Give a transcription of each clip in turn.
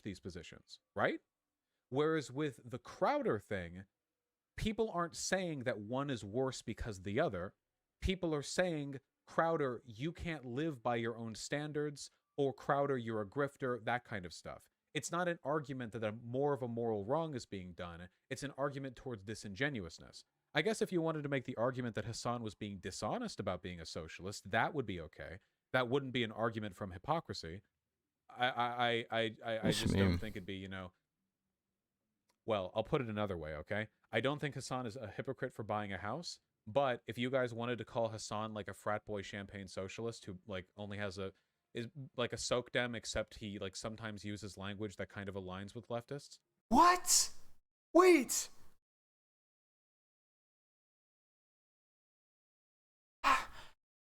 these positions, right? Whereas with the Crowder thing, people aren't saying that one is worse because of the other. People are saying, Crowder, you can't live by your own standards, or Crowder, you're a grifter, that kind of stuff. It's not an argument that more of a moral wrong is being done. It's an argument towards disingenuousness. I guess if you wanted to make the argument that Hasan was being dishonest about being a socialist, that would be okay. That wouldn't be an argument from hypocrisy. I just don't think it'd be, well, I'll put it another way, okay? I don't think Hasan is a hypocrite for buying a house, but if you guys wanted to call Hasan like a frat boy champagne socialist who like only is like a SocDem, except he like sometimes uses language that kind of aligns with leftists. What? Wait.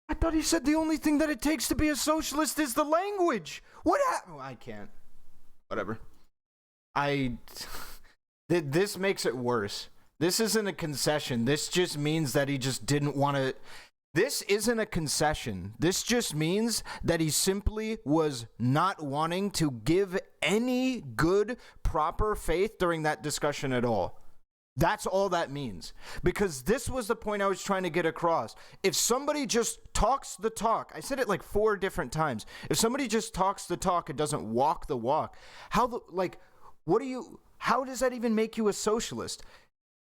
I thought he said the only thing that it takes to be a socialist is the language. What happened? I can't. Whatever. This makes it worse. This isn't a concession. This just means that he just didn't want to. This isn't a concession. This just means that he simply was not wanting to give any good, proper faith during that discussion at all. That's all that means. Because this was the point I was trying to get across. If somebody just talks the talk, I said it like 4 different times. If somebody just talks the talk and doesn't walk the walk, how does that even make you a socialist?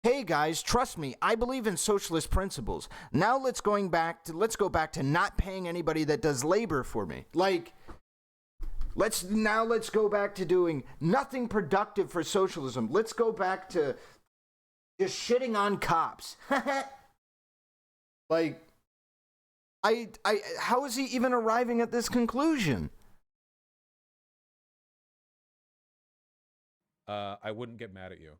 Hey guys, trust me, I believe in socialist principles. Now let's go back to not paying anybody that does labor for me. Let's go back to doing nothing productive for socialism. Let's go back to just shitting on cops. How is he even arriving at this conclusion? I wouldn't get mad at you,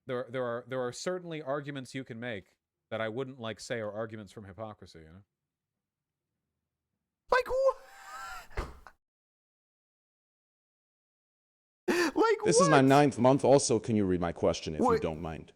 There are certainly arguments you can make that I wouldn't say are arguments from hypocrisy, Like what? This is my 9th month. Also, can you read my question if you don't mind?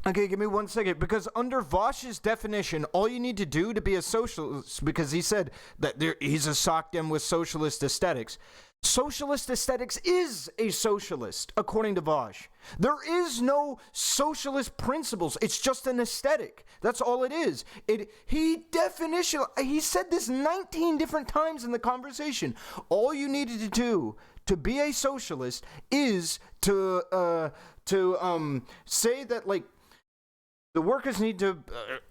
Okay, give me 1 second. Because under Vaush's definition, all you need to do to be a socialist, because he said that he's a SocDem with socialist aesthetics. Socialist aesthetics is a socialist, according to Vaush. There is no socialist principles. It's just an aesthetic. That's all it is. He said this 19 different times in the conversation. All you needed to do to be a socialist is to say that the workers need to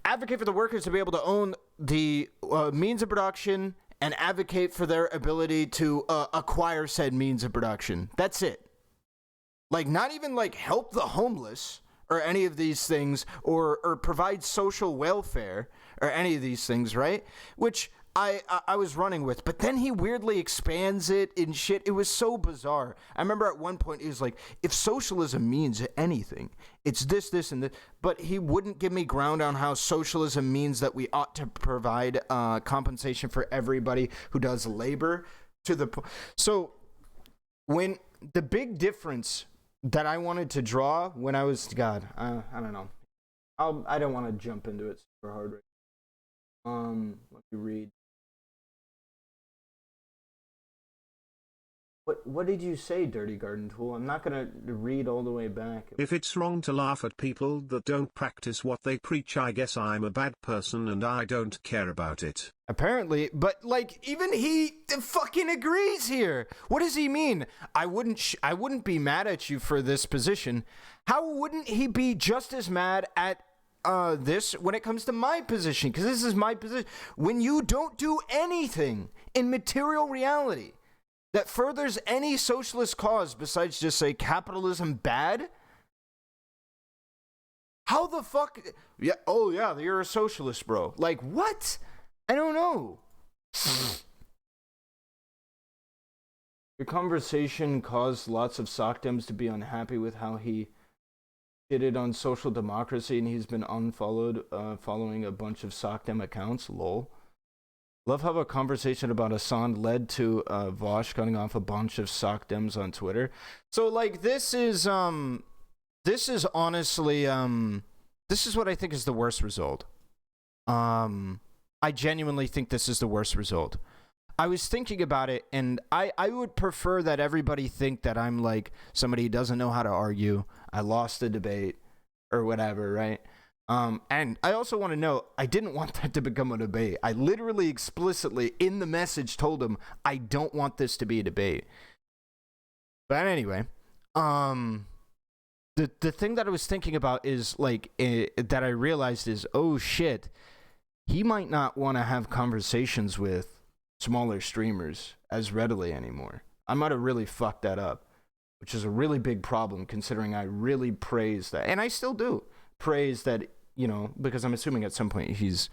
advocate for the workers to be able to own the means of production and advocate for their ability to acquire said means of production. That's it. Not even help the homeless or any of these things, or provide social welfare or any of these things, right? Which I was running with, but then he weirdly expands it and shit. It was so bizarre. I remember at one point he was like, if socialism means anything, it's this, and this. But he wouldn't give me ground on how socialism means that we ought to provide compensation for everybody who does labor. So when the big difference that I wanted to draw when I was, I don't know. I don't want to jump into it super hard right now. Let me read. What did you say, Dirty Garden Tool? I'm not going to read all the way back. If it's wrong to laugh at people that don't practice what they preach, I guess I'm a bad person and I don't care about it. Apparently, but even he fucking agrees here. What does he mean? I wouldn't be mad at you for this position. How wouldn't he be just as mad at this when it comes to my position? Because this is my position. When you don't do anything in material reality that furthers any socialist cause besides just say capitalism bad? How the fuck? Yeah. Oh yeah, you're a socialist, bro. What? I don't know. Your conversation caused lots of SocDems to be unhappy with how he did it on social democracy, and he's been unfollowed following a bunch of SocDem accounts. Lol. Love how a conversation about Hasan led to Vaush cutting off a bunch of SocDems on Twitter. So this is honestly this is what I think is the worst result. I genuinely think this is the worst result. I was thinking about it, and I would prefer that everybody think that I'm like somebody who doesn't know how to argue. I lost the debate or whatever, right? And I also want to know, I didn't want that to become a debate. I literally explicitly in the message told him I don't want this to be a debate. But anyway, the thing that I was thinking about is like that I realized is, oh shit, he might not want to have conversations with smaller streamers as readily anymore. I might have really fucked that up, which is a really big problem considering I really praise that, and I still do praise that, you know, because I'm assuming at some point he's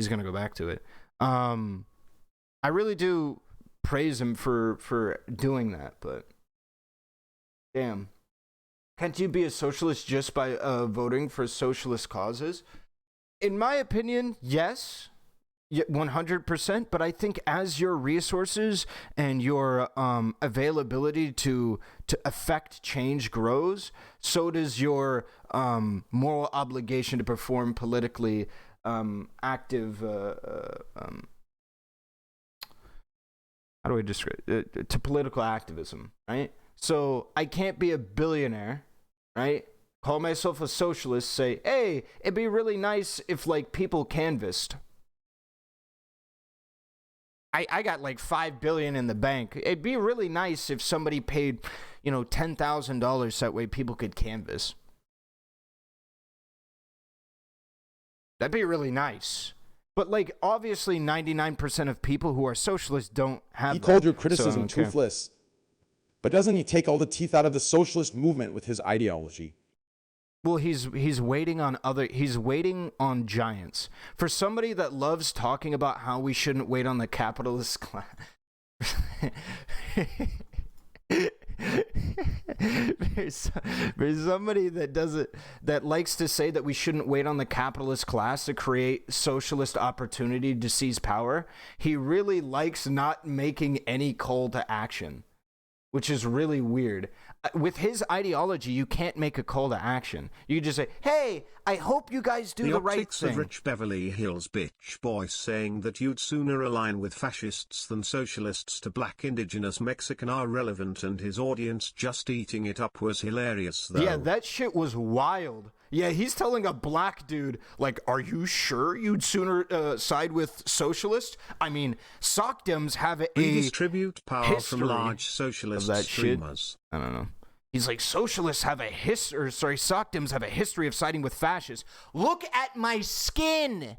gonna go back to it. I really do praise him for doing that, but damn, can't you be a socialist just by voting for socialist causes? In my opinion, yes. 100%, but I think as your resources and your availability to affect change grows, so does your moral obligation to perform politically active. How do I describe it? To political activism, right? So I can't be a billionaire, right? Call myself a socialist. Say, hey, it'd be really nice if like people canvassed. I got like $5 billion in the bank. It'd be really nice if somebody paid, you know, $10,000 that way people could canvass. That'd be really nice. But like, obviously, 99% of people who are socialists don't have. He that. called your criticism So, okay. toothless. But doesn't he take all the teeth out of the socialist movement with his ideology? Well, he's waiting on giants. For somebody that loves talking about how we shouldn't wait on the capitalist class. There's somebody that likes to say that we shouldn't wait on the capitalist class to create socialist opportunity to seize power. He really likes not making any call to action, which is really weird. With his ideology, you can't make a call to action. You just say, hey, I hope you guys do the right optics thing. of Rich Beverly Hills bitch boy saying that you'd sooner align with fascists than socialists to black indigenous Mexican Ahrelevant, and his audience just eating it up was hilarious though. Yeah, that shit was wild. Yeah, he's telling a black dude, like, are you sure you'd sooner side with socialists? I mean, SocDems have a redistribute power from history large socialist of that streamers. Shit. I don't know. He's like, socialists have a history, SocDems have a history of siding with fascists. Look at my skin.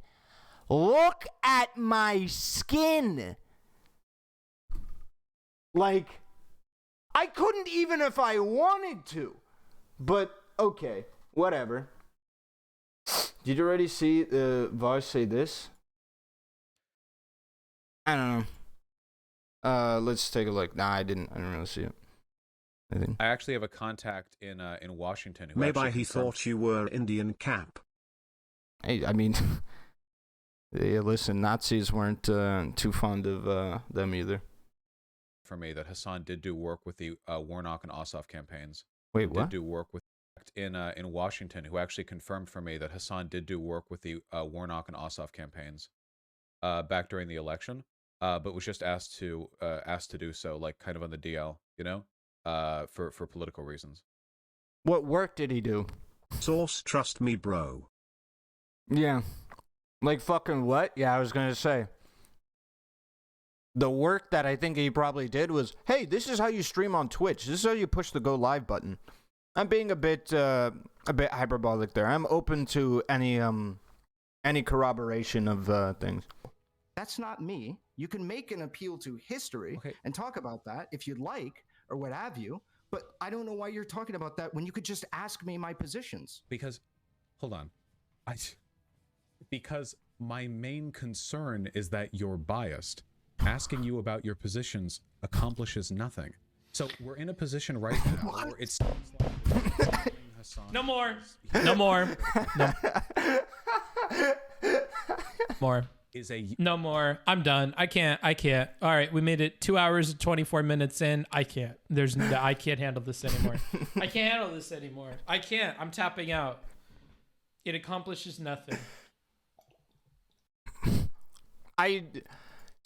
Look at my skin. Like, I couldn't even if I wanted to. But, okay, whatever. Did you already see Vaush say this? I don't know. Let's take a look. Nah, I didn't really see it. I actually have a contact in Washington who Maybe actually he confirmed thought you were Indian Cap. Hey, I mean, yeah, listen, Nazis weren't too fond of them either. for me that Hasan did do work with the Warnock and Ossoff campaigns. Wait, Did what? do work with in Washington, who actually confirmed for me that Hasan did do work with the Warnock and Ossoff campaigns back during the election, but was just asked to do so, like kind of on the DL, you know, for political reasons. What work did he do? Source, trust me, bro. Yeah. Like fucking what? Yeah, I was going to say. The work that I think he probably did was, hey, this is how you stream on Twitch. This is how you push the go live button. I'm being a bit hyperbolic there. I'm open to any corroboration of things. That's not me. You can make an appeal to history and talk about that if you'd like, or what have you. But I don't know why you're talking about that when you could just ask me my positions. Because, hold on, because my main concern is that you're biased. Asking you about your positions accomplishes nothing. So we're in a position right now where it seems like Hasan No more. No more. No more. No more. I'm done. I can't. All right, we made it 2 hours and 24 minutes in. I can't. I can't handle this anymore. I can't handle this anymore. I can't. I'm tapping out. It accomplishes nothing.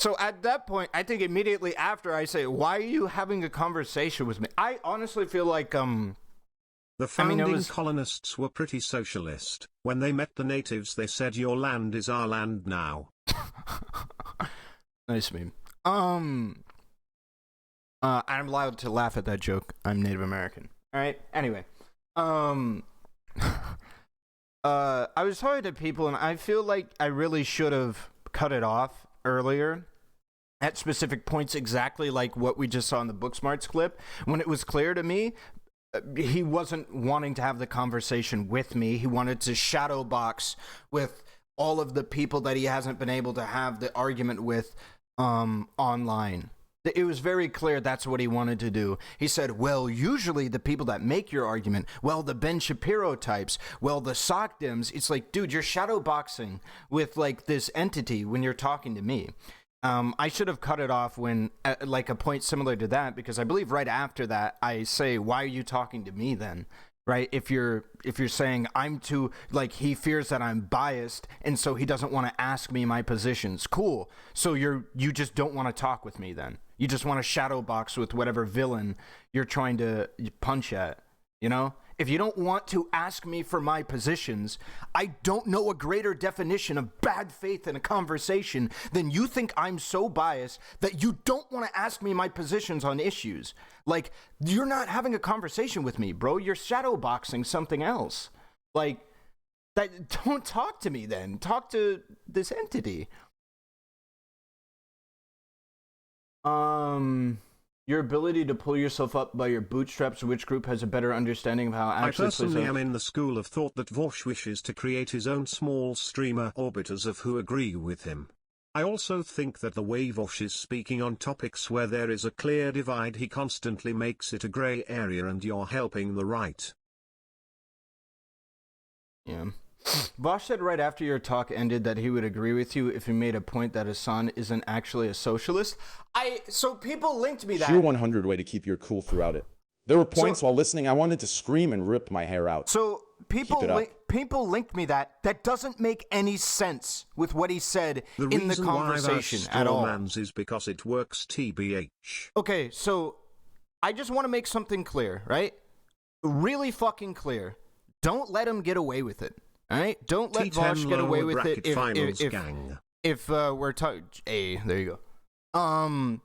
So at that point, I think immediately after I say, why are you having a conversation with me? I honestly feel like, The founding colonists were pretty socialist. When they met the natives, they said, your land is our land now. Nice meme. I'm allowed to laugh at that joke. I'm Native American. All right. Anyway, I was talking to people, and I feel like I really should have cut it off earlier at specific points, exactly like what we just saw in the Booksmarts clip, when it was clear to me he wasn't wanting to have the conversation with me. He wanted to shadow box with all of the people that he hasn't been able to have the argument with online. It was very clear that's what he wanted to do. He said, well, usually the people that make your argument, well, the Ben Shapiro types, well, the SocDems, it's like, dude, you're shadow boxing with like this entity when you're talking to me. I should have cut it off when, like a point similar to that, because I believe right after that, I say, why are you talking to me then? Right? If you're saying I'm too, like, he fears that I'm biased, and so he doesn't want to ask me my positions. Cool. So you just don't want to talk with me then. You just want to shadow box with whatever villain you're trying to punch at, you know? If you don't want to ask me for my positions, I don't know a greater definition of bad faith in a conversation than you think I'm so biased that you don't want to ask me my positions on issues. Like, you're not having a conversation with me, bro. You're shadow boxing something else. Like, don't talk to me then. Talk to this entity. Your ability to pull yourself up by your bootstraps, which group has a better understanding of how actually I personally am in the school of thought that Vaush wishes to create his own small streamer orbiters of who agree with him. I also think that the way Vaush is speaking on topics where there is a clear divide, he constantly makes it a grey area, and you're helping the right. Yeah. Vaush said right after your talk ended that he would agree with you if he made a point that Hasan isn't actually a socialist. So people linked me that. Sheer 100 way to keep your cool throughout it. There were points while listening I wanted to scream and rip my hair out. So people linked me that. That doesn't make any sense with what he said in the conversation at all. The reason why is because it works, TBH. Okay, so I just want to make something clear, right? Really fucking clear. Don't let him get away with it. All right, don't let Vaush get away with it if we're talking. Hey, there you go.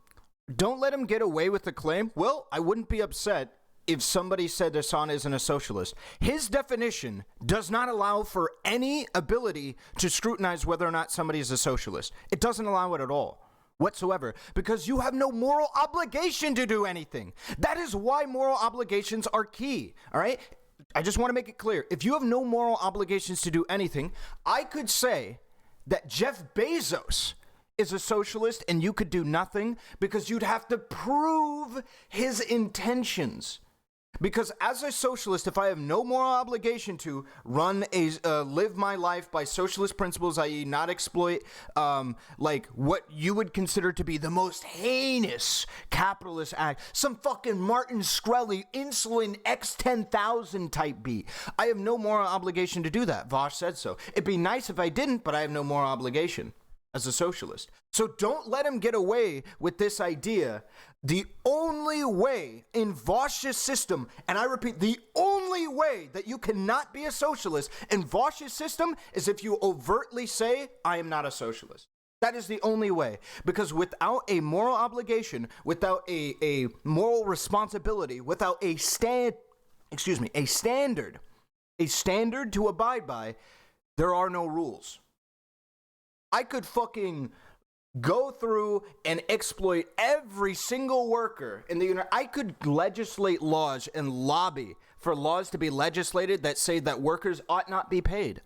Don't let him get away with the claim. Well, I wouldn't be upset if somebody said Hasan isn't a socialist. His definition does not allow for any ability to scrutinize whether or not somebody is a socialist. It doesn't allow it at all. Whatsoever, because you have no moral obligation to do anything. That is why moral obligations are key. All right. I just want to make it clear. If you have no moral obligations to do anything, I could say that Jeff Bezos is a socialist and you could do nothing because you'd have to prove his intentions. Because as a socialist, if I have no moral obligation to live my life by socialist principles, i.e. not exploit, like what you would consider to be the most heinous capitalist act, some fucking Martin Shkreli insulin X10,000 type beat. I have no moral obligation to do that. Vaush said so. It'd be nice if I didn't, but I have no moral obligation as a socialist. So don't let him get away with this idea. The only way in Vaush's system, and I repeat, the only way that you cannot be a socialist in Vaush's system is if you overtly say, I am not a socialist. That is the only way. Because without a moral obligation, without a moral responsibility, without a standard to abide by, there are no rules. I could fucking go through and exploit every single worker in the United States. I could legislate laws and lobby for laws to be legislated that say that workers ought not be paid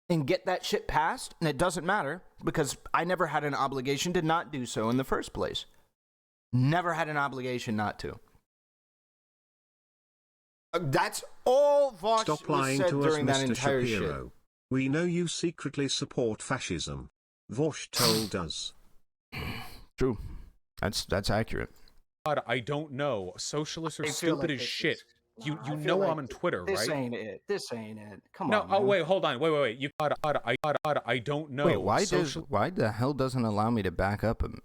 and get that shit passed, and it doesn't matter because I never had an obligation to not do so in the first place. Never had an obligation not to. That's all Vaush said during that entire shit. We know you secretly support fascism. Vaush told us. True. That's accurate. God, I don't know. Socialists are stupid as shit. You know like I'm on Twitter, this right? This ain't it. Come no, on. No, wait, hold on. Wait. You I don't know. Wait, why the hell doesn't allow me to back up him?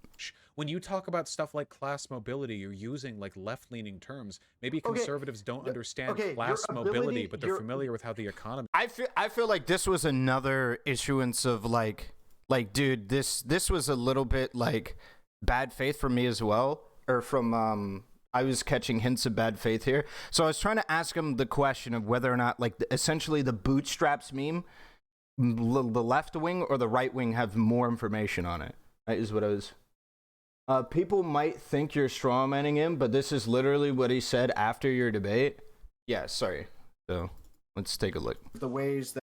When you talk about stuff like class mobility, you're using like left-leaning terms. Maybe conservatives don't understand class mobility, but they're familiar with how the economy. I feel like this was another issuance of like dude, this was a little bit like bad faith from me as well, or from I was catching hints of bad faith here. So I was trying to ask him the question of whether or not, like, essentially the bootstraps meme, the left wing or the right wing have more information on it. That is what I was. People might think you're strawmanning him, but this is literally what he said after your debate. Yeah, sorry. So let's take a look. The ways that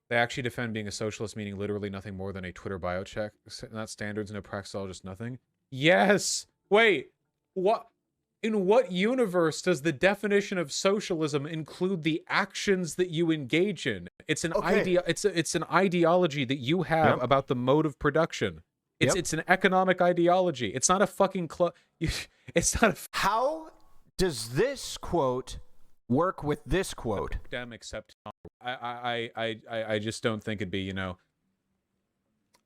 they actually defend being a socialist, meaning literally nothing more than a Twitter bio check. Not standards, no practice, all just nothing. Yes. Wait. What? In what universe does the definition of socialism include the actions that you engage in? It's an idea. It's an ideology that you have about the mode of production. It's an economic ideology. It's not a fucking it's not a. How does this quote work with this quote? Them except I just don't think it'd be, you know.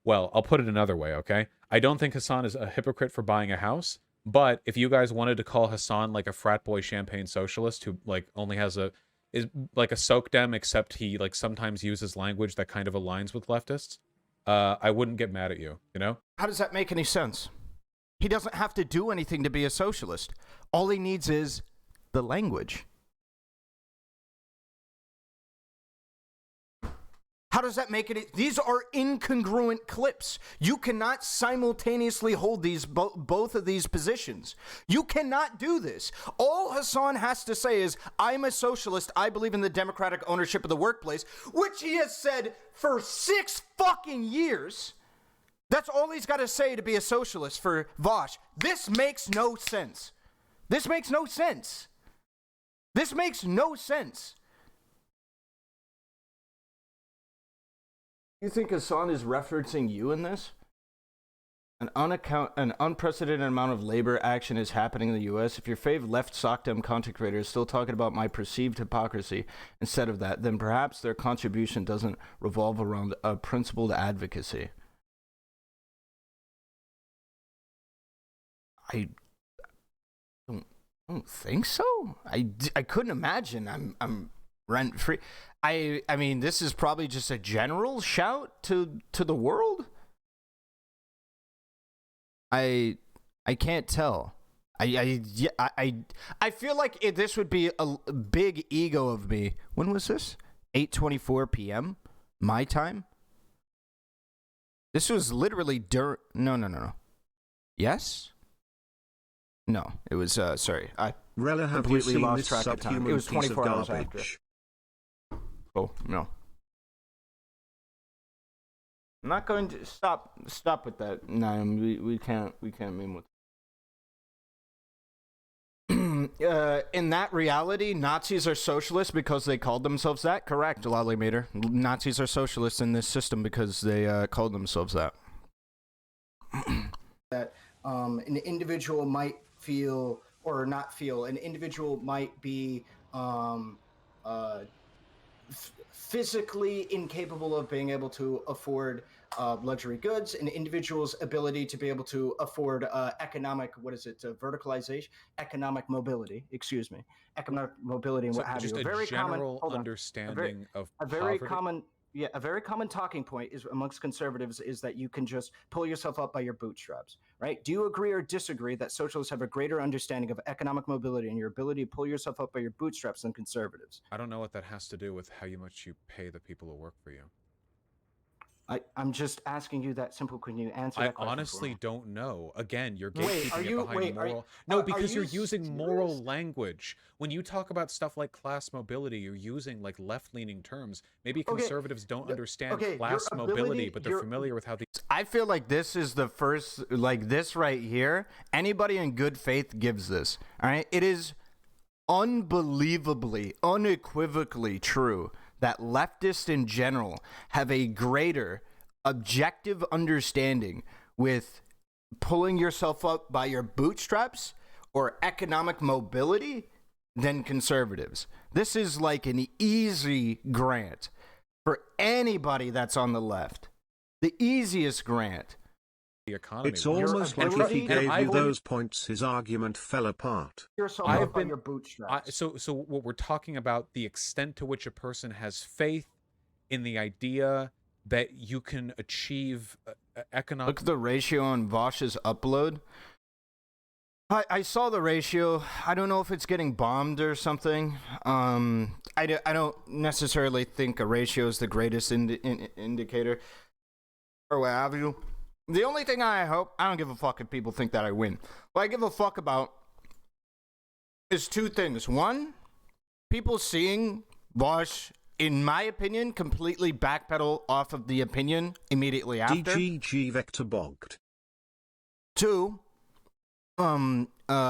Well, I'll put it another way, okay? I don't think Hasan is a hypocrite for buying a house. But if you guys wanted to call Hasan like a frat boy champagne socialist who like only is like a SocDem, except he like sometimes uses language that kind of aligns with leftists, I wouldn't get mad at you, you know? How does that make any sense? He doesn't have to do anything to be a socialist. All he needs is the language. How does that make it? These are incongruent clips. You cannot simultaneously hold these both of these positions. You cannot do this. All Hasan has to say is, I'm a socialist. I believe in the democratic ownership of the workplace, which he has said for 6 fucking years. That's all he's got to say to be a socialist for Vaush. This makes no sense. This makes no sense. This makes no sense. You think Hasan is referencing you in this? An unprecedented amount of labor action is happening in the U.S. If your fave left SocDem content creator is still talking about my perceived hypocrisy instead of that, then perhaps their contribution doesn't revolve around a principled advocacy. I don't think so. I couldn't imagine. I'm rent free. I mean, this is probably just a general shout to the world. I can't tell. I feel like this would be a big ego of me. When was this? 8:24 p.m. my time. This was literally No. Yes. No, it was. Sorry, I completely lost track of time. It was 24 hours after. Oh, no. I'm not going to stop with that. No, we can't meme with in that reality, Nazis are socialists because they called themselves that? Correct, Lollymeter. Nazis are socialists in this system because they called themselves that. That an individual might feel or not feel. An individual might be physically incapable of being able to afford luxury goods, an individual's ability to be able to afford economic, verticalization, economic mobility, economic mobility and so what have just you. A very general understanding of a very common a very common talking point is amongst conservatives is that you can just pull yourself up by your bootstraps, right? Do you agree or disagree that socialists have a greater understanding of economic mobility and your ability to pull yourself up by your bootstraps than conservatives? I don't know what that has to do with how much you pay the people who work for you. I'm just asking you that simple. Can you answer that question? I honestly don't know. Again, you're gatekeeping it behind moral. No, because you're using moral language. When you talk about stuff like class mobility, you're using like left-leaning terms. Maybe conservatives don't understand class mobility, but they're familiar with how these. I feel like this is the first, like this right here. Anybody in good faith gives this. All right, it is unbelievably, unequivocally true that leftists in general have a greater objective understanding with pulling yourself up by your bootstraps or economic mobility than conservatives. This is like an easy grant for anybody that's on the left. The easiest grant. The economy. It's almost like if he gave you those points, his argument fell apart. Yourself on your bootstraps. So what we're talking about, the extent to which a person has faith in the idea that you can achieve economic. Look at the ratio on Vaush's upload. I saw the ratio. I don't know if it's getting bombed or something. I don't necessarily think a ratio is the greatest indicator or what have you. The only thing I don't give a fuck if people think that I win. What I give a fuck about is two things. One, people seeing Vaush, in my opinion, completely backpedal off of the opinion immediately after. DGG Vector bogged. Two, Vaush's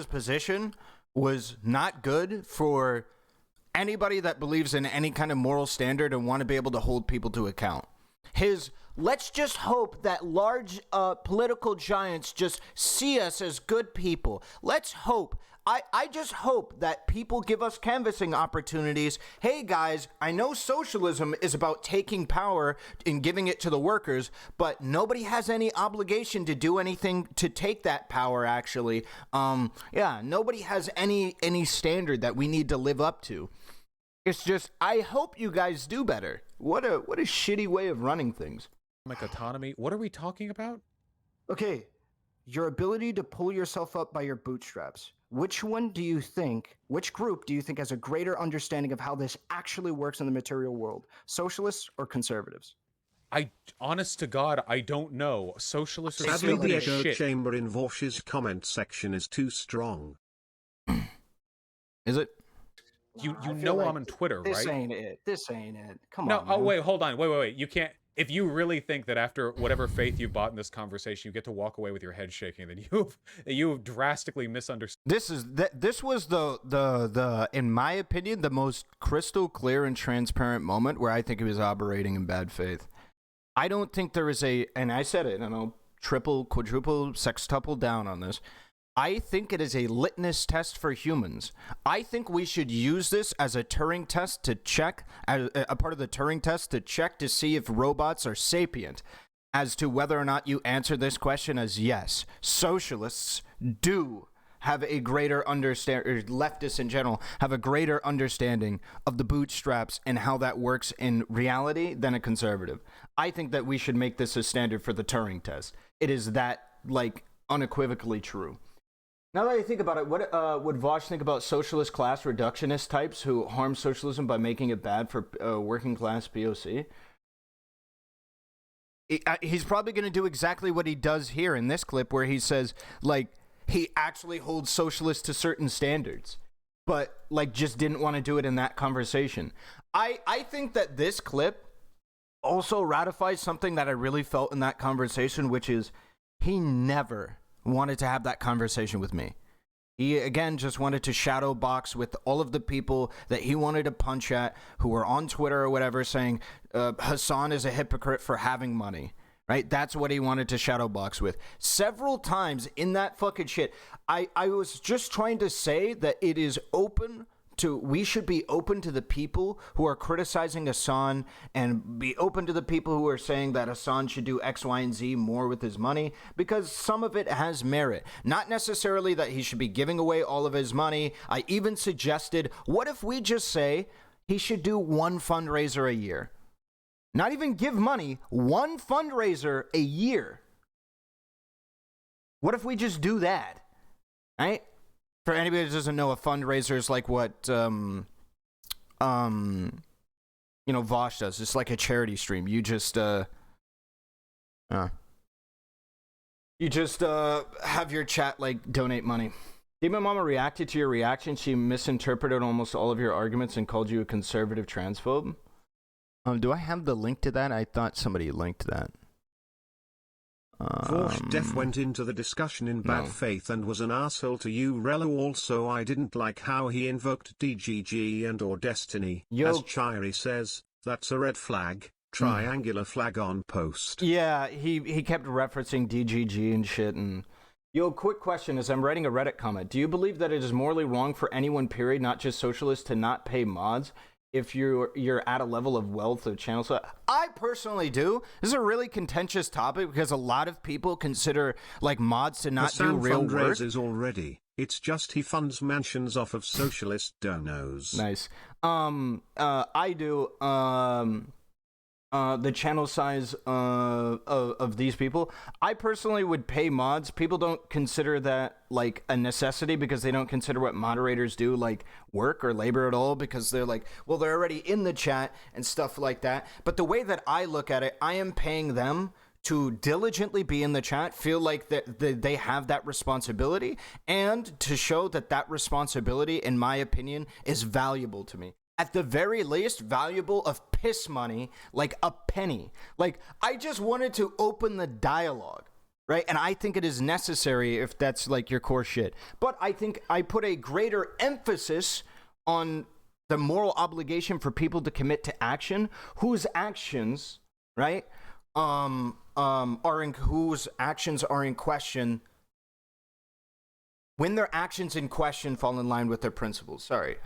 position was not good for anybody that believes in any kind of moral standard and want to be able to hold people to account. Let's just hope that large political giants just see us as good people. Let's hope. I just hope that people give us canvassing opportunities. Hey guys, I know socialism is about taking power and giving it to the workers, but nobody has any obligation to do anything to take that power, actually. Nobody has any standard that we need to live up to. It's just, I hope you guys do better. What a shitty way of running things. Autonomy. What are we talking about? Okay, your ability to pull yourself up by your bootstraps. Which group do you think has a greater understanding of how this actually works in the material world? Socialists or conservatives? Honest to God, I don't know. Socialists are Sadly, stupid the as echo shit. chamber in Vaush's comment section is too strong. Is it? You know like I'm on Twitter, This right? ain't it. This ain't it. Come No, on. oh man. wait, hold on. Wait. You can't. If you really think that after whatever faith you've bought in this conversation, you get to walk away with your head shaking, then you've drastically misunderstood. This was the in my opinion, the most crystal clear and transparent moment where I think he was operating in bad faith. I don't think there is and I said it, and I'll triple, quadruple, sextuple down on this. I think it is a litmus test for humans. I think we should use this as a Turing test to check, as a part of the Turing test to check to see if robots are sapient, as to whether or not you answer this question as yes. Socialists do have a greater understanding, or leftists in general, have a greater understanding of the bootstraps and how that works in reality than a conservative. I think that we should make this a standard for the Turing test. It is that, unequivocally true. Now that I think about it, what would Vaush think about socialist class reductionist types who harm socialism by making it bad for working class POC? He's probably going to do exactly what he does here in this clip, where he says, he actually holds socialists to certain standards, but, just didn't want to do it in that conversation. I think that this clip also ratifies something that I really felt in that conversation, which is he never wanted to have that conversation with me. He, again, just wanted to shadow box with all of the people that he wanted to punch at who were on Twitter or whatever saying Hasan is a hypocrite for having money, right? That's what he wanted to shadow box with. Several times in that fucking shit, I was just trying to say that it is open to, we should be open to the people who are criticizing Hasan and be open to the people who are saying that Hasan should do X, Y, and Z more with his money, because some of it has merit. Not necessarily that he should be giving away all of his money. I even suggested, what if we just say he should do one fundraiser a year? Not even give money, one fundraiser a year. What if we just do that? Right? For anybody that doesn't know, a fundraiser is like what, Vaush does. It's like a charity stream. You just, have your chat, donate money. Demonmama reacted to your reaction. She misinterpreted almost all of your arguments and called you a conservative transphobe. Do I have the link to that? I thought somebody linked that. Vaush Def went into the discussion in bad faith and was an asshole to you, Relo. Also, I didn't like how he invoked DGG and or Destiny. As Chiri says, that's a red flag. triangular flag on post. Yeah, he kept referencing DGG and shit. And yo, quick question as I'm writing a Reddit comment. Do you believe that it is morally wrong for anyone, period, not just socialists, to not pay mods if you're at a level of wealth of channel? So I personally do. This is a really contentious topic because a lot of people consider like mods to not do real work. Fundraises already. It's just he funds mansions off of socialist donos. Nice. I do. The channel size of these people, I personally would pay mods. People don't consider that like a necessity because they don't consider what moderators do like work or labor at all, because they're like, well, they're already in the chat and stuff like that. But the way that I look at it, I am paying them to diligently be in the chat, feel like that they have that responsibility, and to show that that responsibility, in my opinion, is valuable to me. At the very least, valuable of piss money, like a penny. Like, I just wanted to open the dialogue, right? And I think it is necessary if that's like your core shit. But I think I put a greater emphasis on the moral obligation for people to commit to action, whose actions, right, whose actions are in question, when their actions in question fall in line with their principles. Sorry,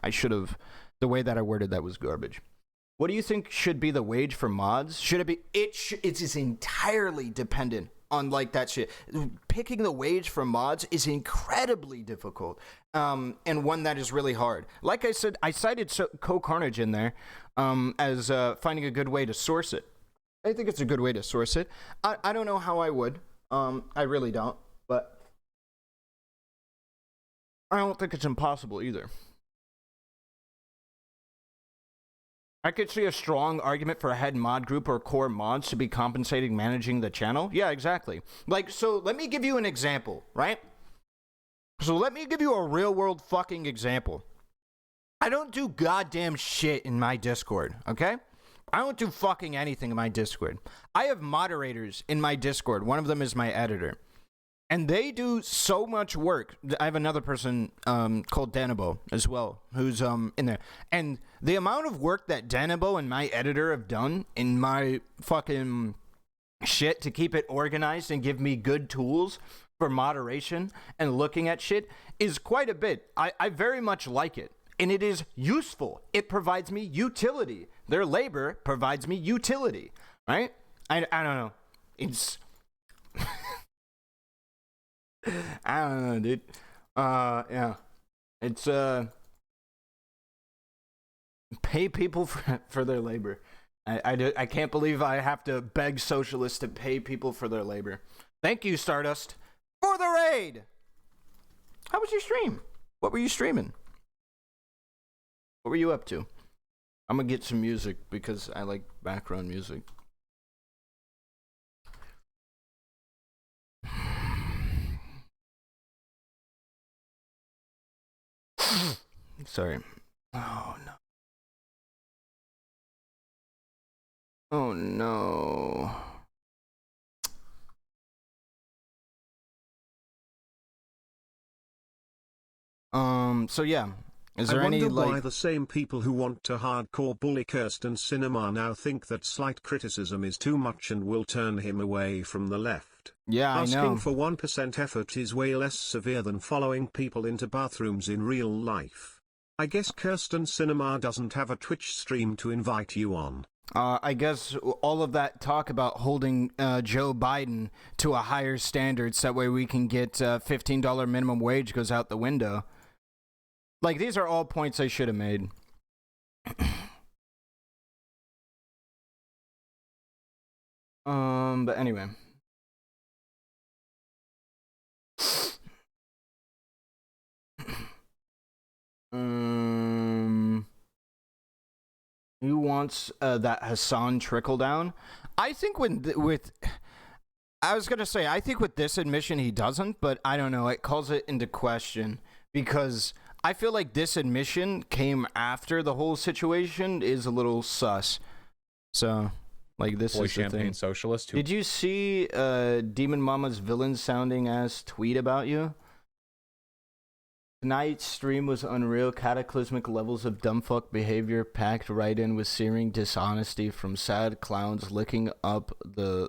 the way that I worded that was garbage. What do you think should be the wage for mods? Should it be? It is entirely dependent on like that shit. Picking the wage for mods is incredibly difficult, and one that is really hard. Like I said, I cited Co-Carnage in there as finding a good way to source it. I think it's a good way to source it. I don't know how I would. I really don't. But I don't think it's impossible either. I could see a strong argument for a head mod group or core mods to be compensating managing the channel. Yeah, exactly. Like, so let me give you an example, right? So let me give you a real world fucking example. I don't do goddamn shit in my Discord, okay? I don't do fucking anything in my Discord. I have moderators in my Discord. One of them is my editor. And they do so much work. I have another person called Danabo as well, who's in there. And the amount of work that Danabo and my editor have done in my fucking shit to keep it organized and give me good tools for moderation and looking at shit is quite a bit. I very much like it. And it is useful. It provides me utility. Their labor provides me utility, right? I don't know. It's... I don't know, dude. Yeah. It's, pay people for their labor. I can't believe I have to beg socialists to pay people for their labor. Thank you, Stardust, for the raid! How was your stream? What were you streaming? What were you up to? I'm gonna get some music because I like background music. Sorry. Oh no. Oh no. So yeah. Is there any, like... why the same people who want to hardcore bully Kirsten Cinema now think that slight criticism is too much and will turn him away from the left. Yeah, I know. Asking for 1% effort is way less severe than following people into bathrooms in real life. I guess Kirsten Cinema doesn't have a Twitch stream to invite you on. I guess all of that talk about holding Joe Biden to a higher standard so that way we can get $15 minimum wage goes out the window. Like, these are all points I should have made. But anyway. Who wants that Hasan trickle down? I think I was gonna say, I think with this admission he doesn't, but I don't know. It calls it into question because I feel like this admission came after the whole situation is a little sus. So, like, this is the thing. Socialist. Did you see Demonmama's villain sounding ass tweet about you? Tonight's stream was unreal. Cataclysmic levels of dumbfuck behavior packed right in with searing dishonesty from sad clowns licking up the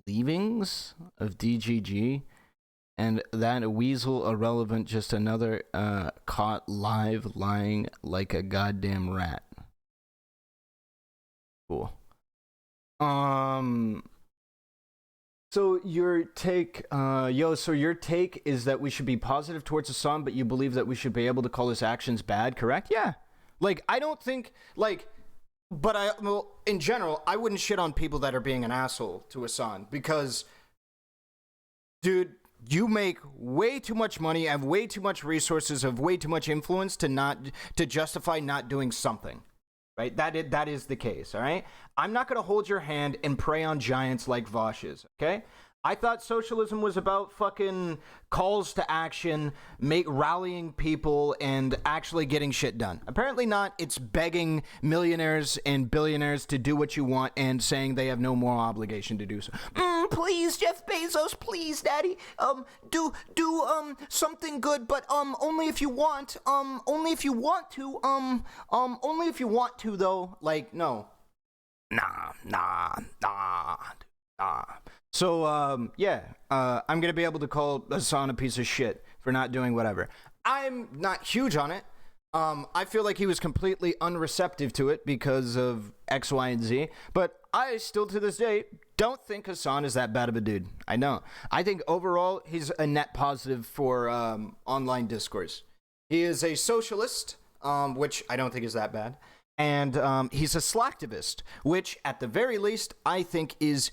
leavings of DGG. And that weasel Ahrelevant, just another caught live lying like a goddamn rat. Cool. So your take, so your take is that we should be positive towards Hasan, but you believe that we should be able to call his actions bad, correct? Yeah. Like, I don't think, like, but in general, I wouldn't shit on people that are being an asshole to Hasan, because, dude, you make way too much money, have way too much resources, have way too much influence to justify not doing something, right? That is the case, all right? I'm not going to hold your hand and prey on giants like Vaush is, okay? I thought socialism was about fucking calls to action, rallying people, and actually getting shit done. Apparently not. It's begging millionaires and billionaires to do what you want and saying they have no moral obligation to do so. Please, Jeff Bezos, please, Daddy. Do something good, but only if you want. Only if you want to. Only if you want to, though. Like, no. Nah. So, I'm going to be able to call Hasan a piece of shit for not doing whatever. I'm not huge on it. I feel like he was completely unreceptive to it because of X, Y, and Z. But I still, to this day, don't think Hasan is that bad of a dude. I don't. I think overall, he's a net positive for online discourse. He is a socialist, which I don't think is that bad. And he's a slacktivist, which, at the very least, I think is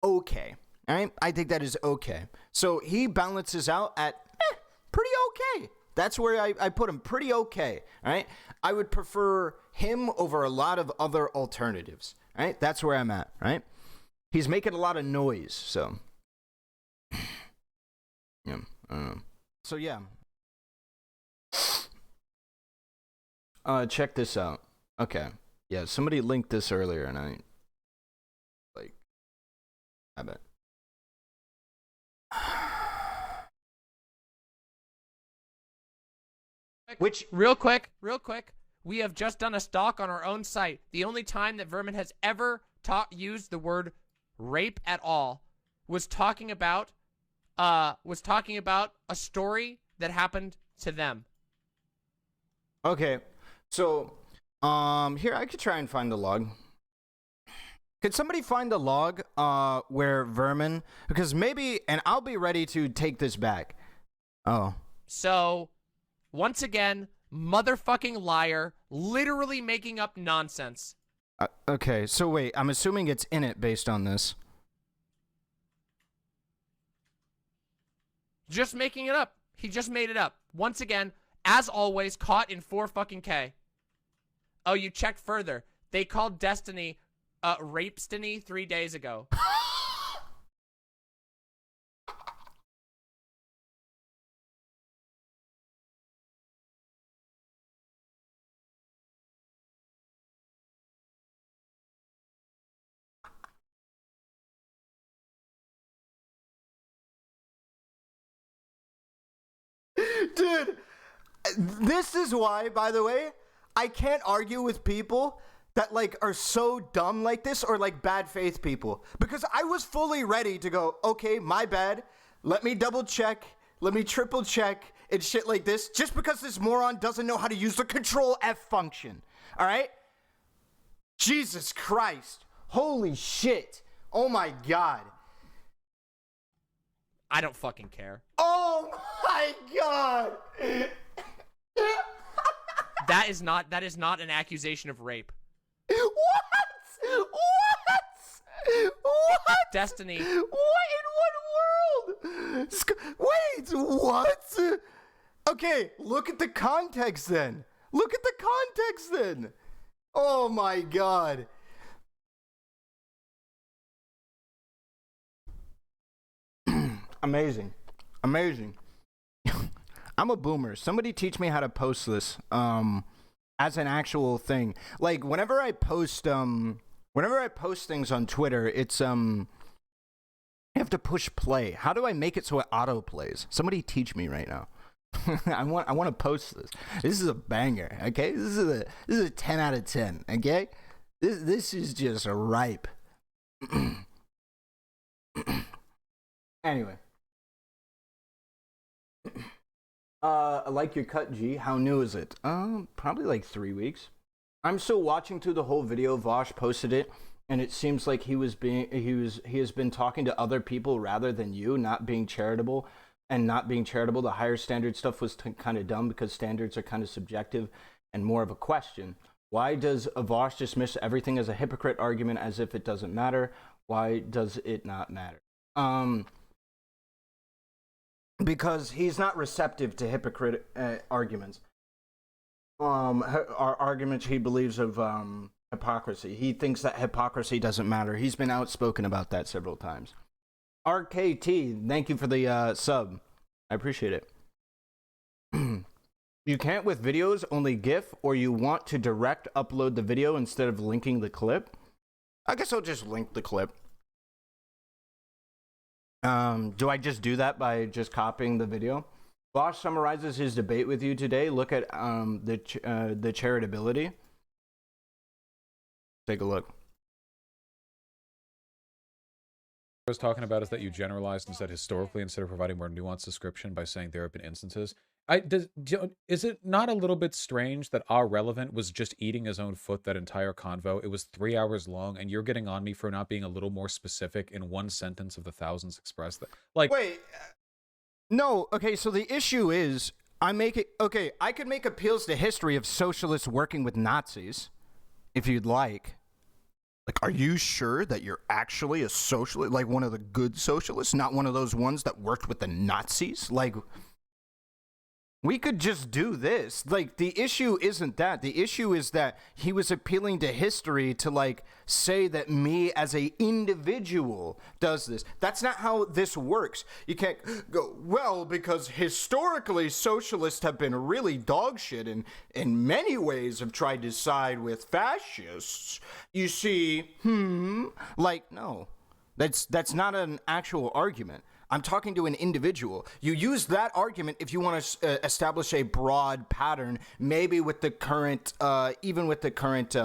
okay. All right? I think that is okay. So he balances out at pretty okay. That's where I put him, pretty okay. All right? I would prefer him over a lot of other alternatives. All right? That's where I'm at. Right? He's making a lot of noise, so. Yeah. So, yeah. Check this out. Okay. Yeah, somebody linked this earlier, and I bet. Which, real quick, we have just done a stock on our own site. The only time that Vermin has ever used the word rape at all was talking about a story that happened to them. Okay, so here I could try and find the log. Could somebody find the log where Vermin, because maybe, and I'll be ready to take this back. Oh. So, once again, motherfucking liar, literally making up nonsense. Okay, so wait, I'm assuming it's in it based on this. Just making it up. He just made it up. Once again, as always, caught in 4 fucking K. Oh, you checked further. They called Destiny Rapestiny 3 days ago. Dude, this is why, by the way, I can't argue with people that, like, are so dumb like this, or, like, bad faith people. Because I was fully ready to go, okay, my bad. Let me double check. Let me triple check and shit like this. Just because this moron doesn't know how to use the Control F function. All right? Jesus Christ. Holy shit. Oh, my God. I don't fucking care. Oh, my God. That is not an accusation of rape. What? Destiny. What in what world? Wait, what? Okay, look at the context then. Oh my God. Amazing. I'm a boomer. Somebody teach me how to post this as an actual thing. Like, whenever I post things on Twitter, it's I have to push play. How do I make it so it auto plays? Somebody teach me right now. I want to post this. This is a banger, okay? This is a 10 out of 10, okay? This is just a ripe. Anyway. I like your cut, G. How new is it? Probably like 3 weeks. I'm still watching through the whole video. Vaush posted it, and it seems like he has been talking to other people rather than you, not being charitable. And not being charitable, the higher standard stuff was kind of dumb because standards are kind of subjective and more of a question. Why does Vaush dismiss everything as a hypocrite argument as if it doesn't matter? Why does it not matter? Because he's not receptive to hypocrite arguments. Arguments he believes of hypocrisy. He thinks that hypocrisy doesn't matter. He's been outspoken about that several times. RKT, thank you for the sub. I appreciate it. You can't with videos, only GIF, or you want to direct upload the video instead of linking the clip? I guess I'll just link the clip. Do I just do that by just copying the video? Vaush summarizes his debate with you today. Look at the charitability. Take a look. I was talking about is that you generalized and said historically instead of providing more nuanced description by saying there have been instances. Is it not a little bit strange that Ahrelevant was just eating his own foot that entire convo? It was 3 hours long, and you're getting on me for not being a little more specific in one sentence of the thousands expressed. Like, wait, no, okay. So the issue is, I could make appeals to history of socialists working with Nazis, if you'd like. Like, are you sure that you're actually a socialist, like one of the good socialists, not one of those ones that worked with the Nazis? Like, we could just do this. Like, the issue isn't that. The issue is that he was appealing to history to, like, say that me as a individual does this. That's not how this works. You can't go, well, because historically socialists have been really dog shit and in many ways have tried to side with fascists. You see, like, no. That's not an actual argument. I'm talking to an individual. You use that argument if you want to establish a broad pattern, maybe with the current, even with the current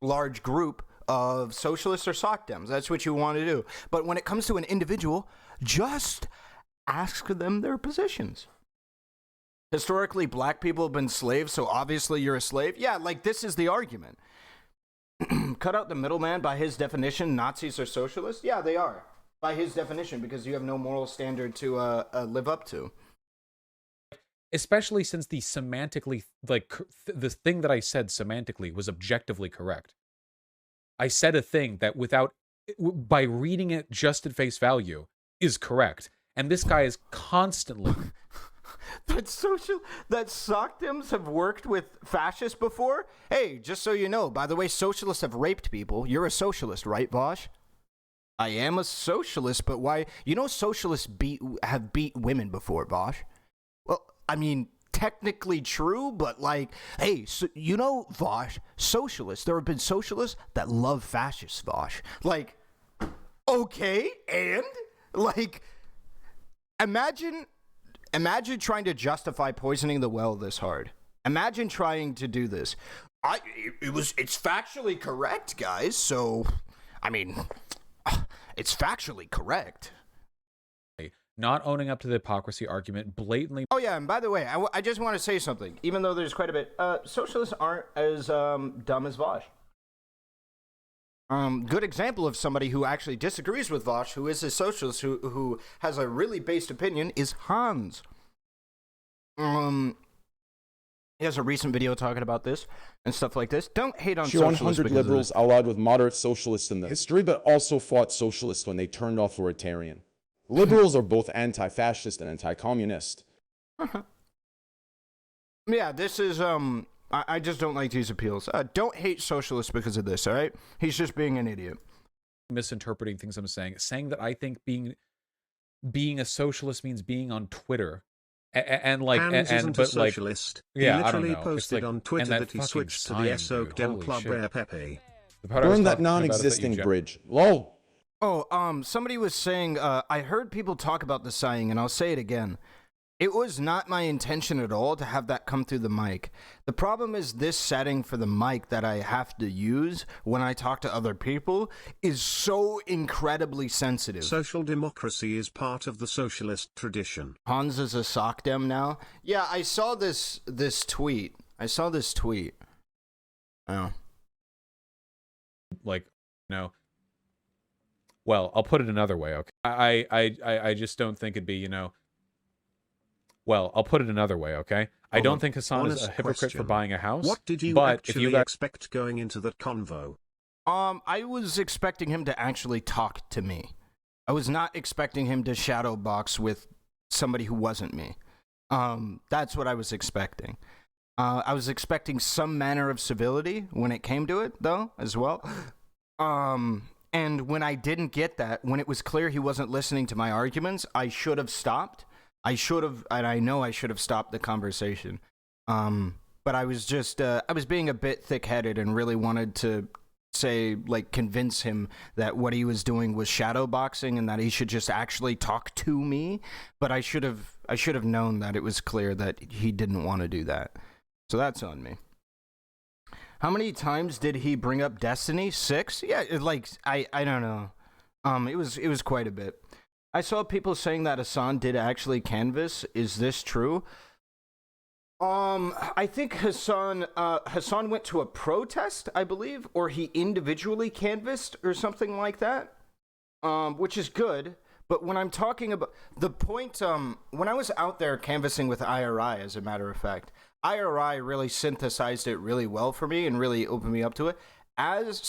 large group of socialists or SocDems. That's what you want to do. But when it comes to an individual, just ask them their positions. Historically, black people have been slaves, so obviously you're a slave. Yeah, like this is the argument. Cut out the middleman. By his definition, Nazis are socialists? Yeah, they are. By his definition, because you have no moral standard to live up to. Especially since the semantically, like, the thing that I said semantically was objectively correct. I said a thing that by reading it just at face value, is correct. And this guy is constantly... that SocDems have worked with fascists before? Hey, just so you know, by the way, socialists have raped people. You're a socialist, right, Vaush? I am a socialist, but why? You know socialists have beat women before, Vaush. Well, I mean, technically true, but like, hey, so, you know, Vaush, socialists, there have been socialists that love fascists, Vaush. Like, okay, and? Like, imagine trying to justify poisoning the well this hard. Imagine trying to do this. It's factually correct, guys, so, I mean... It's factually correct. Not owning up to the hypocrisy argument, blatantly... Oh, yeah, and by the way, I just want to say something. Even though there's quite a bit, socialists aren't as dumb as Vaush. Good example of somebody who actually disagrees with Vaush, who is a socialist, who has a really based opinion, is Hans. He has a recent video talking about this and stuff like this. Don't hate on socialists. 100 liberals allied with moderate socialists in the history, but also fought socialists when they turned authoritarian. Liberals are both anti-fascist and anti-communist. Yeah, this is, I just don't like these appeals. Don't hate socialists because of this, all right? He's just being an idiot. Misinterpreting things I'm saying that I think being a socialist means being on Twitter. And like, Hans isn't a socialist. Yeah, he literally I don't know. posted like, on Twitter that he switched to the SocDem Club Rare Pepe. Burn that non-existing bridge. Lol. Oh, somebody was saying, I heard people talk about the sighing, and I'll say it again. It was not my intention at all to have that come through the mic. The problem is this setting for the mic that I have to use when I talk to other people is so incredibly sensitive. Social democracy is part of the socialist tradition. Hans is a SocDem now. Yeah, I saw this tweet. Oh. Like, no. Well, I'll put it another way, okay? I just don't think it'd be, Well, I'll put it another way, okay? I don't think Hasan is a hypocrite for buying a house. What did you but actually if you expect going into that convo? I was expecting him to actually talk to me. I was not expecting him to shadow box with somebody who wasn't me. That's what I was expecting. I was expecting some manner of civility when it came to it, though, as well. And when I didn't get that, when it was clear he wasn't listening to my arguments, I should have stopped. And I know I should have stopped the conversation. But I was just, I was being a bit thick-headed and really wanted to convince him that what he was doing was shadow boxing and that he should just actually talk to me. But I should have known that it was clear that he didn't want to do that. So that's on me. How many times did he bring up Destiny? 6? Yeah, I don't know. It was quite a bit. I saw people saying that Hasan did actually canvass. Is this true? I think Hasan went to a protest, I believe, or he individually canvassed or something like that, which is good. But when I'm talking about the point, when I was out there canvassing with IRI, as a matter of fact, IRI really synthesized it really well for me and really opened me up to it. Let's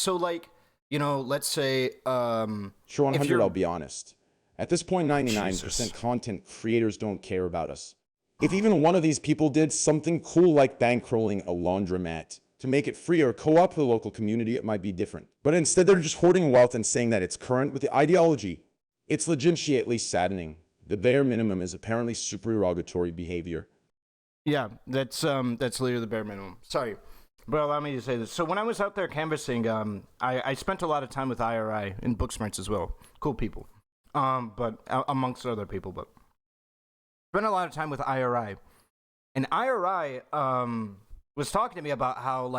say, Sure, 100, I'll be honest. At this point, 99% Jesus. content creators don't care about us. If even one of these people did something cool like bankrolling a laundromat to make it free or co-op with the local community, it might be different. But instead, they're just hoarding wealth and saying that it's current with the ideology. It's legitimately saddening. The bare minimum is apparently supererogatory behavior. Yeah, that's literally the bare minimum. Sorry, but allow me to say this. So when I was out there canvassing, I spent a lot of time with IRI and Booksmarts as well. Cool people. But amongst other people, but spent a lot of time with IRI, and IRI was talking to me about how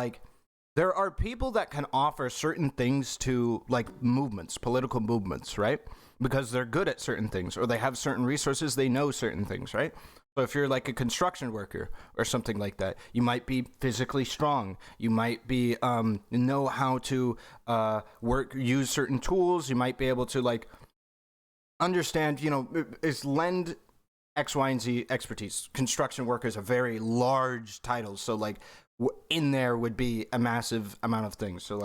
there are people that can offer certain things to movements, political movements, right? Because they're good at certain things, or they have certain resources, they know certain things, right? So if you're like a construction worker or something like that, you might be physically strong. You might be know how to use certain tools. You might be able to understand, is lend X, Y, and Z expertise. Construction worker is a very large title, so in there would be a massive amount of things. So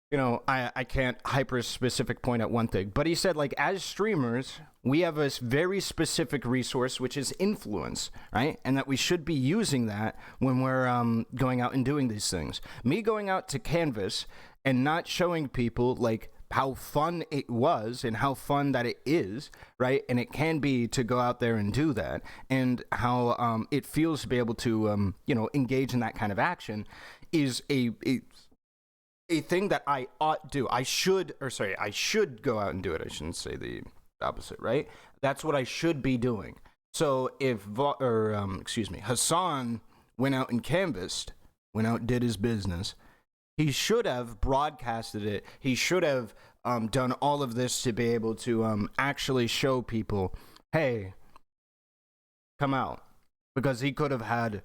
I can't hyper specific point at one thing, but he said as streamers, we have a very specific resource, which is influence, right? And that we should be using that when we're going out and doing these things. Me going out to canvas and not showing people how fun it was and how fun that it is, right? And it can be to go out there and do that, and how it feels to be able to, engage in that kind of action is a thing that I ought do. I should go out and do it. I shouldn't say the opposite, right? That's what I should be doing. So if, Hasan went out and canvassed, did his business, he should have broadcasted it. He should have done all of this to be able to actually show people, hey, come out. Because he could have had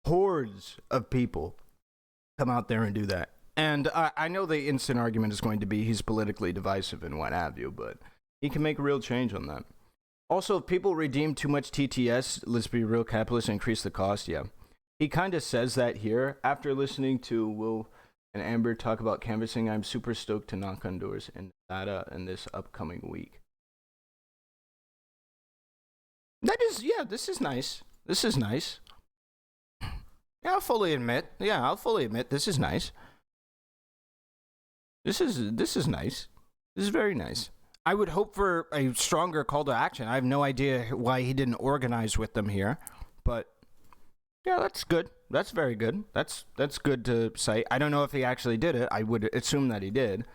hordes of people come out there and do that. And I know the instant argument is going to be he's politically divisive and what have you, but he can make a real change on that. Also, if people redeem too much TTS, let's be real capitalist and increase the cost, yeah. He kind of says that here. After listening to Will and Amber talk about canvassing, I'm super stoked to knock on doors in Nevada in this upcoming week. This is nice. This is nice. Yeah, I'll fully admit, this is nice. This is nice. This is very nice. I would hope for a stronger call to action. I have no idea why he didn't organize with them here, but yeah, that's good. That's very good. That's good to say. I don't know if he actually did it. I would assume that he did.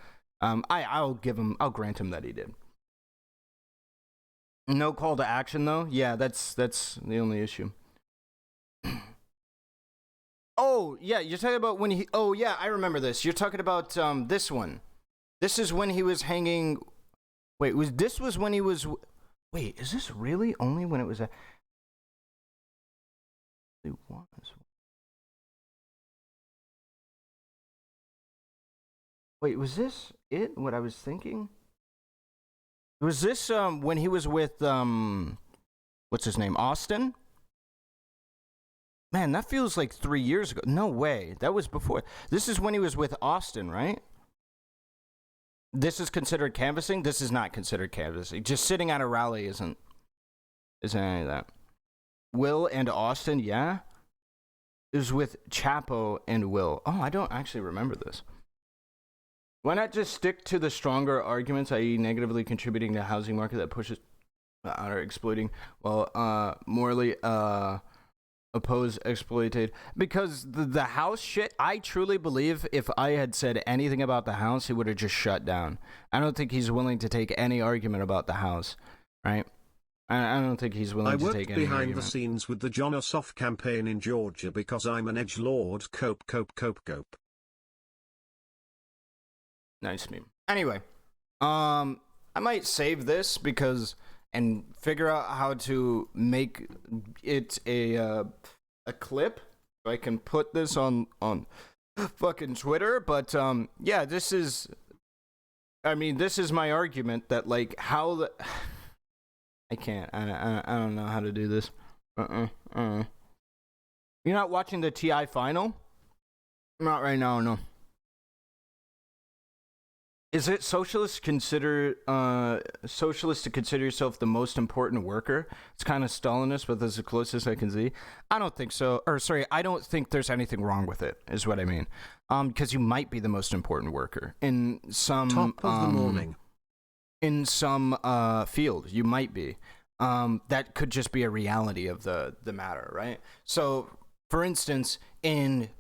I'll grant him that he did. No call to action though. Yeah, that's the only issue. Oh yeah, you're talking about when he. Oh yeah, I remember this. You're talking about this one. This is when he was hanging. Wait, this was when he was? Wait, is this really only when it was a? It was. Wait, was this it? What I was thinking? Was this when he was with what's his name? Austin? Man, that feels like 3 years ago. No way. That was before. This is when he was with Austin, right? This is considered canvassing? This is not considered canvassing. Just sitting at a rally isn't any of that. Will and Austin, yeah? It was with Chapo and Will. Oh, I don't actually remember this. Why not just stick to the stronger arguments, i.e. negatively contributing to the housing market that pushes out or exploiting, while morally oppose exploited? Because the house shit, I truly believe if I had said anything about the house, he would have just shut down. I don't think he's willing to take any argument about the house, right? I don't think he's willing to take any argument. I worked behind the scenes with the John Ossoff campaign in Georgia because I'm an edgelord. Cope. Nice meme. Anyway, I might save this because and figure out how to make it a clip so I can put this on fucking Twitter. But yeah, this is my argument that like how the I can't. I don't know how to do this. You're not watching the TI final? Not right now, no. Is it socialist to consider yourself the most important worker? It's kind of Stalinist, but that's the closest I can see. I don't think so. Or sorry, I don't think there's anything wrong with it, is what I mean. Because you might be the most important worker in some top of the morning. In some field, you might be. That could just be a reality of the matter, right? So, for instance, in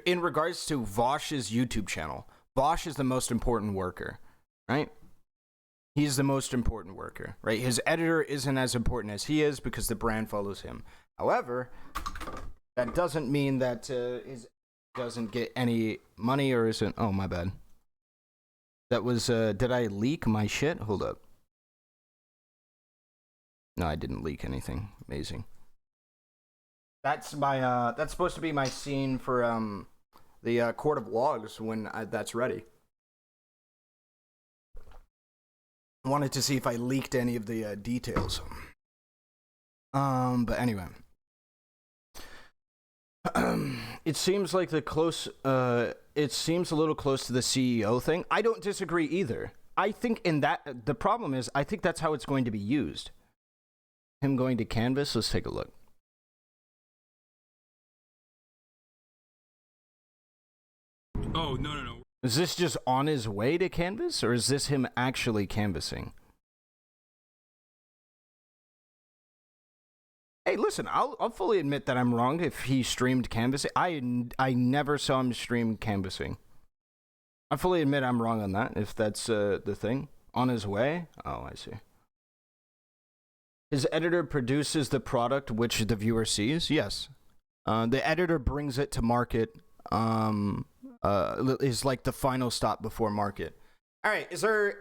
regards to Vaush's YouTube channel, Vaush is the most important worker, right? He's the most important worker, right? His editor isn't as important as he is because the brand follows him. However, that doesn't mean that his doesn't get any money or isn't. Oh, my bad. That was. Did I leak my shit? Hold up. No, I didn't leak anything. Amazing. That's my. That's supposed to be my scene for the Court of Logs when that's ready. I wanted to see if I leaked any of the details. But anyway. It seems like it seems a little close to the CEO thing. I don't disagree either. I think the problem is, I think that's how it's going to be used. Him going to Canvas, let's take a look. Oh, no. Is this just on his way to Canvas, or is this him actually canvassing? Hey, listen, I'll fully admit that I'm wrong if he streamed canvassing. I never saw him stream canvassing. I fully admit I'm wrong on that, if that's the thing. On his way? Oh, I see. His editor produces the product which the viewer sees? Yes. The editor brings it to market. Is like the final stop before market. All right, is there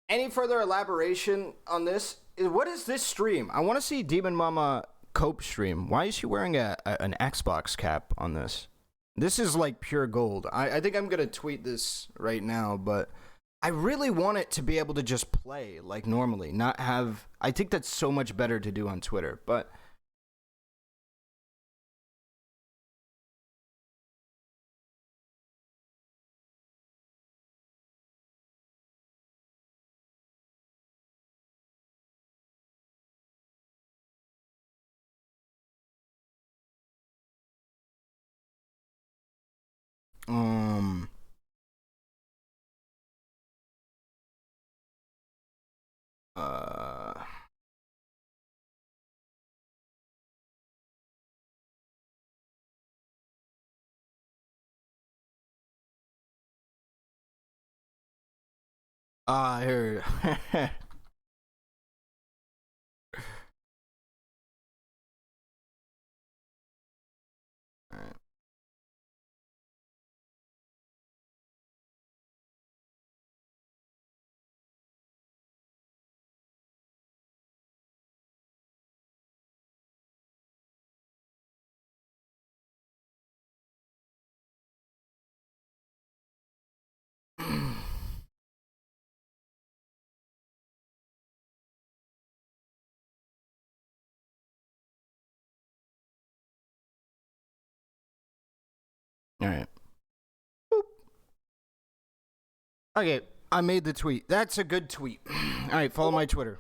any further elaboration on this? What is this stream? I want to see Demonmama Cope stream. Why is she wearing an Xbox cap on this? This is like pure gold. I think I'm gonna tweet this right now, but I really want it to be able to just play like normally, not have. I think that's so much better to do on Twitter, but. Here. All right. Boop. Okay, I made the tweet. That's a good tweet. All right, follow my Twitter.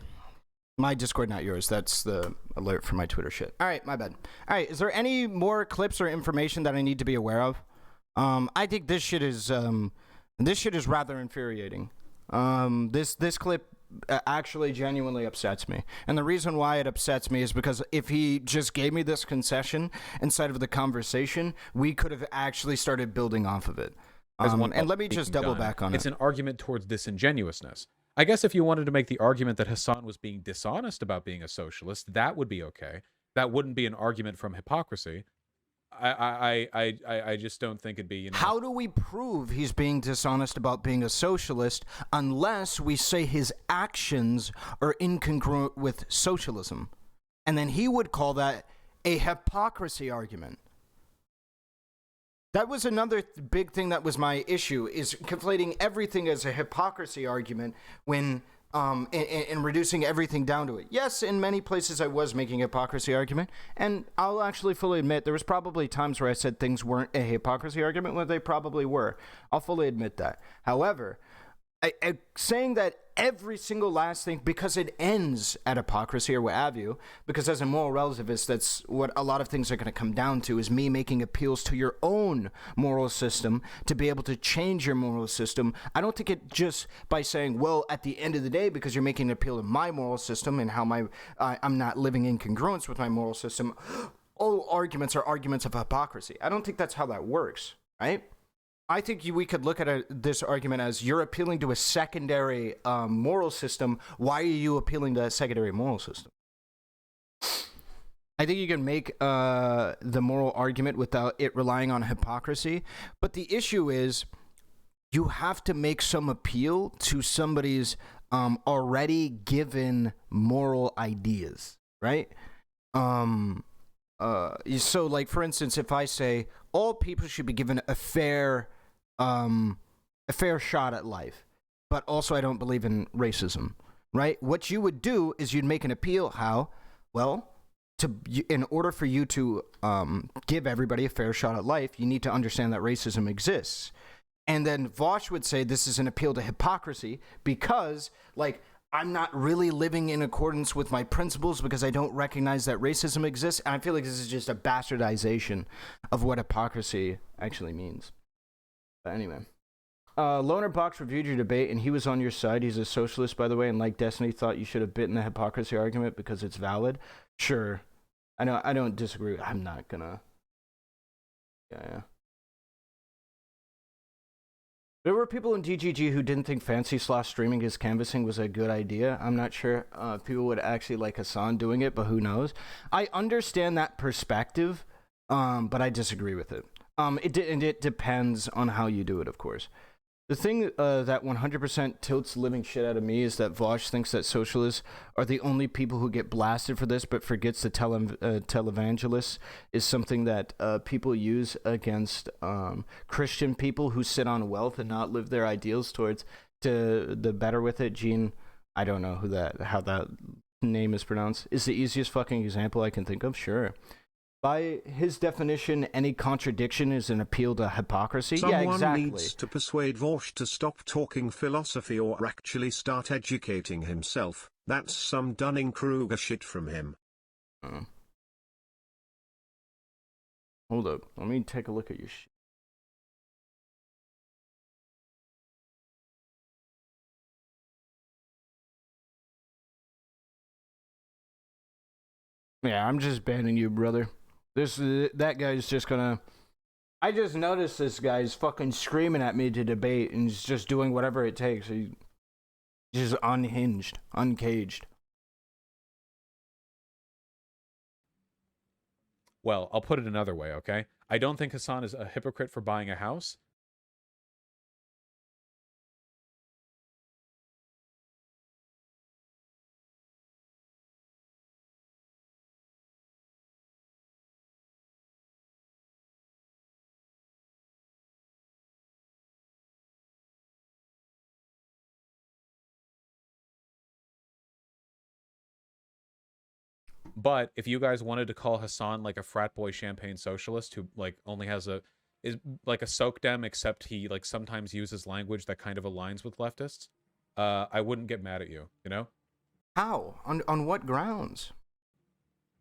My Discord, not yours. That's the alert for my Twitter shit. All right, my bad. All right, is there any more clips or information that I need to be aware of? I think this shit is rather infuriating. This clip actually genuinely upsets me. And the reason why it upsets me is because if he just gave me this concession inside of the conversation, we could have actually started building off of it. And let me just double back on it. It's an argument towards disingenuousness. I guess if you wanted to make the argument that Hasan was being dishonest about being a socialist, that would be okay. That wouldn't be an argument from hypocrisy. I just don't think it'd be, you know. How do we prove he's being dishonest about being a socialist unless we say his actions are incongruent with socialism? And then he would call that a hypocrisy argument. That was another big thing that was my issue, is conflating everything as a hypocrisy argument when and reducing everything down to it. Yes, in many places I was making a hypocrisy argument, and I'll actually fully admit there was probably times where I said things weren't a hypocrisy argument when they probably were. I'll fully admit that. However, saying that every single last thing, because it ends at hypocrisy or what have you, because as a moral relativist, that's what a lot of things are going to come down to, is me making appeals to your own moral system to be able to change your moral system. I don't think it just by saying, well, at the end of the day, because you're making an appeal to my moral system and how I'm not living in congruence with my moral system, all arguments are arguments of hypocrisy. I don't think that's how that works, right? I think we could look at this argument as you're appealing to a secondary moral system. Why are you appealing to that secondary moral system? I think you can make the moral argument without it relying on hypocrisy. But the issue is you have to make some appeal to somebody's already given moral ideas, right? So, like, for instance, if I say all people should be given a fair shot at life, but also I don't believe in racism, right? What you would do is you'd make an appeal. How? Well, in order for you to give everybody a fair shot at life, you need to understand that racism exists. And then Vaush would say this is an appeal to hypocrisy because, like, I'm not really living in accordance with my principles because I don't recognize that racism exists. And I feel like this is just a bastardization of what hypocrisy actually means. But anyway. Loner Box reviewed your debate, and he was on your side. He's a socialist, by the way, and like Destiny, thought you should have bitten the hypocrisy argument because it's valid. Sure. I know. I don't disagree. I'm not gonna. Yeah. There were people in DGG who didn't think fancy sloth streaming his canvassing was a good idea. I'm not sure people would actually like Hasan doing it, but who knows? I understand that perspective, but I disagree with it. It depends on how you do it, of course. The thing that 100% tilts living shit out of me is that Vaush thinks that socialists are the only people who get blasted for this, but forgets the televangelists is something that people use against Christian people who sit on wealth and not live their ideals towards to the better with it. Gene, I don't know how that name is pronounced, is the easiest fucking example I can think of. Sure. By his definition, any contradiction is an appeal to hypocrisy. Someone yeah, exactly. needs to persuade Vaush to stop talking philosophy or actually start educating himself. That's some Dunning-Kruger shit from him. Hold up. Let me take a look at your shit. Yeah, I'm just banning you, brother. That guy's just gonna. I just noticed this guy's fucking screaming at me to debate, and he's just doing whatever it takes. He's just unhinged, uncaged. Well, I'll put it another way, okay? I don't think Hasan is a hypocrite for buying a house. But if you guys wanted to call Hasan like a frat boy champagne socialist who like only has a is like a SocDem, except he like sometimes uses language that kind of aligns with leftists, I wouldn't get mad at you, you know? How? On what grounds?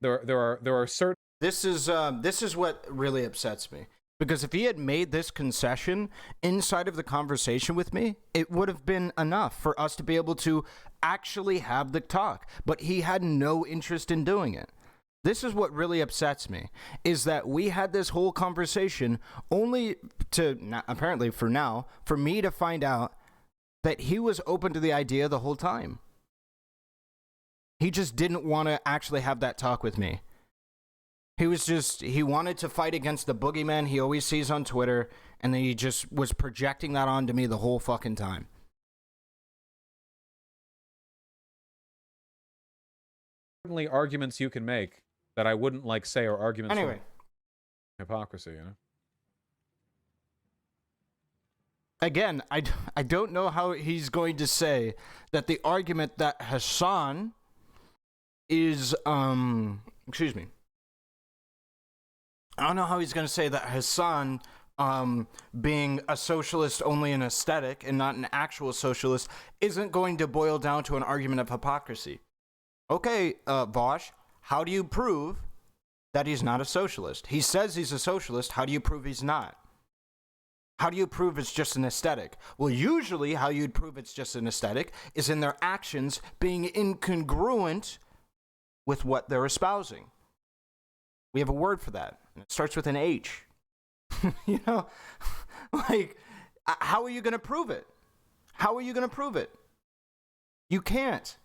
There are certain This is what really upsets me. Because if he had made this concession inside of the conversation with me, it would have been enough for us to be able to actually have the talk. But he had no interest in doing it. This is what really upsets me, is that we had this whole conversation only to, apparently for now, for me to find out that he was open to the idea the whole time. He just didn't want to actually have that talk with me. He wanted to fight against the boogeyman he always sees on Twitter, and then he just was projecting that onto me the whole fucking time. certainly arguments you can make that I wouldn't like say are arguments Anyway. for hypocrisy, you know? Again, I don't know how he's going to say that the argument that Hasan is, excuse me. I don't know how he's going to say that Hasan, being a socialist only in aesthetic and not an actual socialist, isn't going to boil down to an argument of hypocrisy. Okay, Vaush, how do you prove that he's not a socialist? He says he's a socialist. How do you prove he's not? How do you prove it's just an aesthetic? Well, usually how you'd prove it's just an aesthetic is in their actions being incongruent with what they're espousing. We have a word for that. It starts with an H. You know, like, how are you going to prove it? How are you going to prove it? You can't.